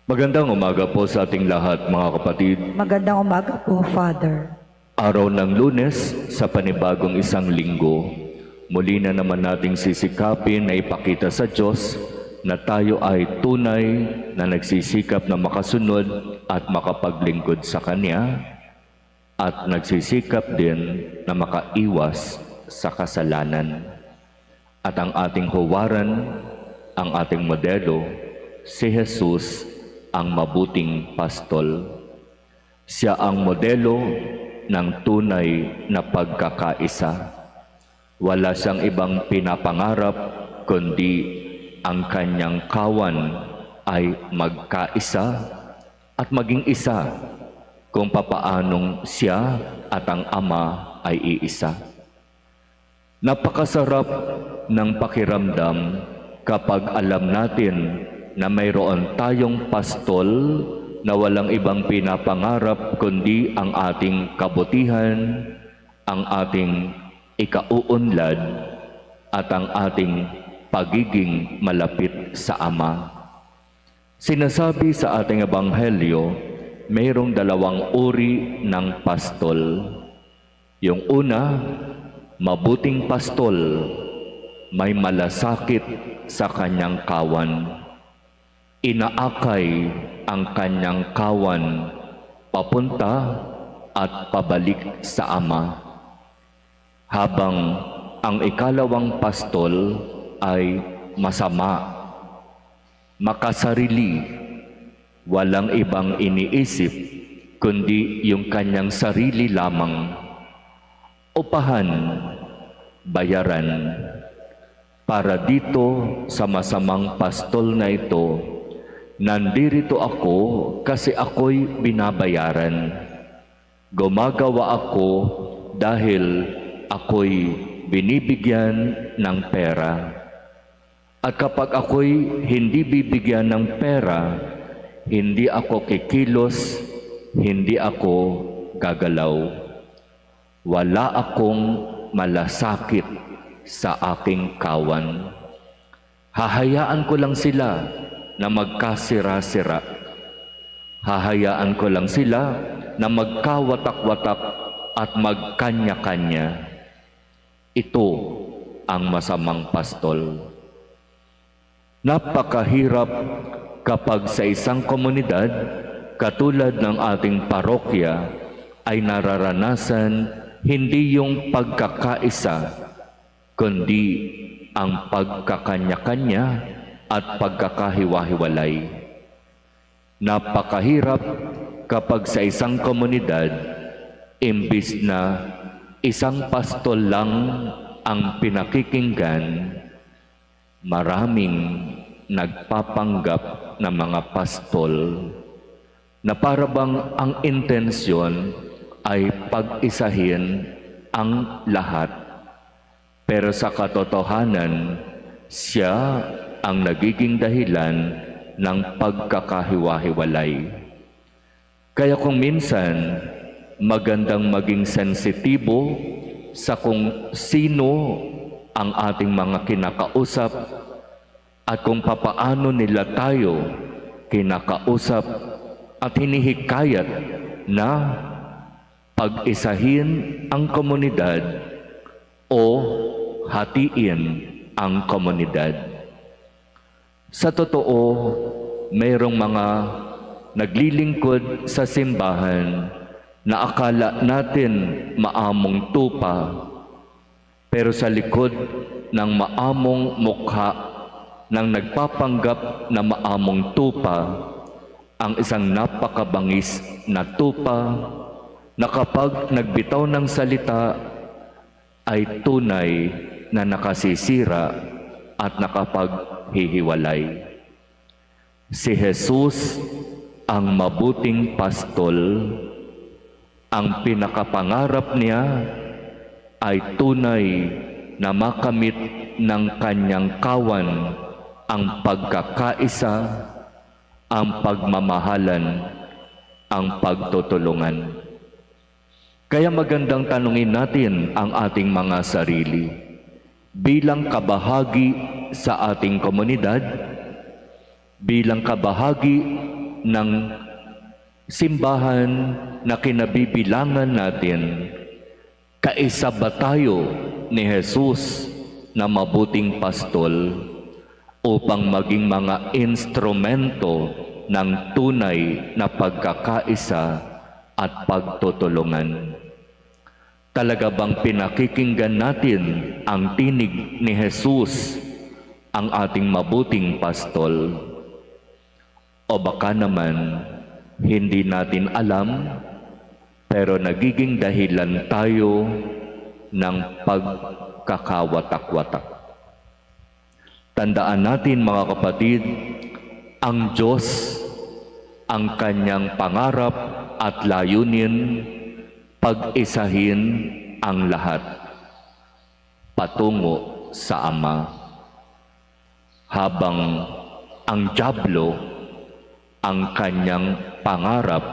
Magandang umaga po sa ating lahat, mga kapatid. Magandang umaga po, Father. Araw ng Lunes sa panibagong isang linggo, muli na naman nating sisikapin na ipakita sa Diyos na tayo ay tunay na nagsisikap na makasunod at makapaglingkod sa Kanya at nagsisikap din na makaiwas sa kasalanan. At ang ating huwaran, ang ating modelo, si Jesus ang mabuting pastol. Siya ang modelo ng tunay na pagkakaisa. Wala siyang ibang pinapangarap kundi ang kanyang kawan ay magkaisa at maging isa kung papaanong siya at ang Ama ay iisa. Napakasarap ng pakiramdam kapag alam natin na mayroon tayong pastol na walang ibang pinapangarap kundi ang ating kabutihan, ang ating ikauunlad, at ang ating pagiging malapit sa Ama. Sinasabi sa ating ebanghelyo, mayroong dalawang uri ng pastol. Yung una, mabuting pastol, may malasakit sa kanyang kawan. Inaakay ang kanyang kawan papunta at pabalik sa Ama. Habang ang ikalawang pastol ay masama, makasarili, walang ibang iniisip kundi yung kanyang sarili lamang. Upahan, bayaran. Para dito sa masamang pastol na ito, nandirito ako kasi ako'y binabayaran. Gumagawa ako dahil ako'y binibigyan ng pera. At kapag ako'y hindi bibigyan ng pera, hindi ako kikilos, hindi ako gagalaw. Wala akong malasakit sa aking kawan. Hahayaan ko lang sila na magkasira-sira. Hahayaan ko lang sila na magkawatak-watak at magkanya-kanya. Ito ang masamang pastol. Napakahirap kapag sa isang komunidad, katulad ng ating parokya, ay nararanasan hindi yung pagkakaisa, kundi ang pagkakanya-kanya at pagkakahiwa-hiwalay. Napakahirap kapag sa isang komunidad, imbis na isang pastol lang ang pinakikinggan, maraming nagpapanggap na mga pastol na para bang ang intensyon ay pag-isahin ang lahat. Pero sa katotohanan, siya ang nagiging dahilan ng pagkakahiwa-hiwalay. Kaya kung minsan, magandang maging sensitibo sa kung sino ang ating mga kinakausap at kung papaano nila tayo kinakausap at hinihikayat na pag-isahin ang komunidad o hatiin ang komunidad. Sa totoo, mayroong mga naglilingkod sa simbahan na akala natin maamong tupa, pero sa likod ng maamong mukha ng nagpapanggap na maamong tupa, ang isang napakabangis na tupa na kapag nagbitaw ng salita ay tunay na nakasisira at nakapaghihiwalay. Si Jesus ang mabuting pastol. Ang pinakapangarap niya ay tunay na makamit ng kanyang kawan ang pagkakaisa, ang pagmamahalan, ang pagtutulungan. Kaya magandang tanungin natin ang ating mga sarili. Bilang kabahagi sa ating komunidad, bilang kabahagi ng simbahan na kinabibilangan natin, kaisa ba tayo ni Jesus na mabuting pastol upang maging mga instrumento ng tunay na pagkakaisa at pagtutulungan? Talaga bang pinakikinggan natin ang tinig ni Jesus, ang ating mabuting pastol? O baka naman hindi natin alam, pero nagiging dahilan tayo ng pagkakawatak-watak. Tandaan natin mga kapatid, ang Diyos, ang kanyang pangarap at layunin, pag-isahin ang lahat patungo sa Ama. Habang ang dyablo, ang kanyang pangarap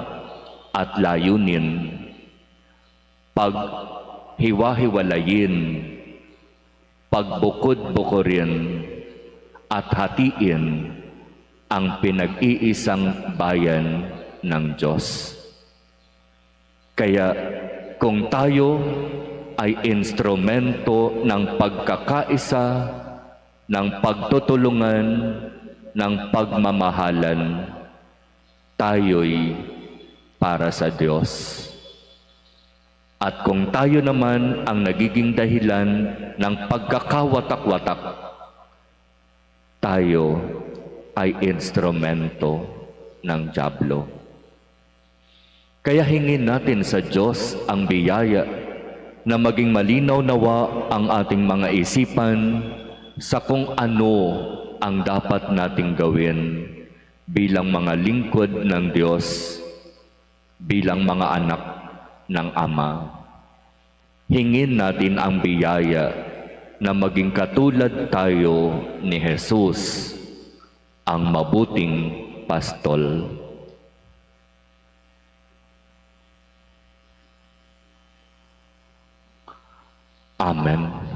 at layunin, paghiwa-hiwalayin, pagbukod-bukurin at hatiin ang pinag-iisang bayan ng Diyos. Kaya kung tayo ay instrumento ng pagkakaisa, ng pagtutulungan, ng pagmamahalan, tayo'y para sa Diyos. At kung tayo naman ang nagiging dahilan ng pagkakawatak-watak, tayo ay instrumento ng dyablo. Kaya hingin natin sa Diyos ang biyaya na maging malinaw nawa ang ating mga isipan sa kung ano ang dapat nating gawin bilang mga lingkod ng Diyos, bilang mga anak ng Ama. Hingin natin ang biyaya na maging katulad tayo ni Jesus, ang mabuting pastol. Amen.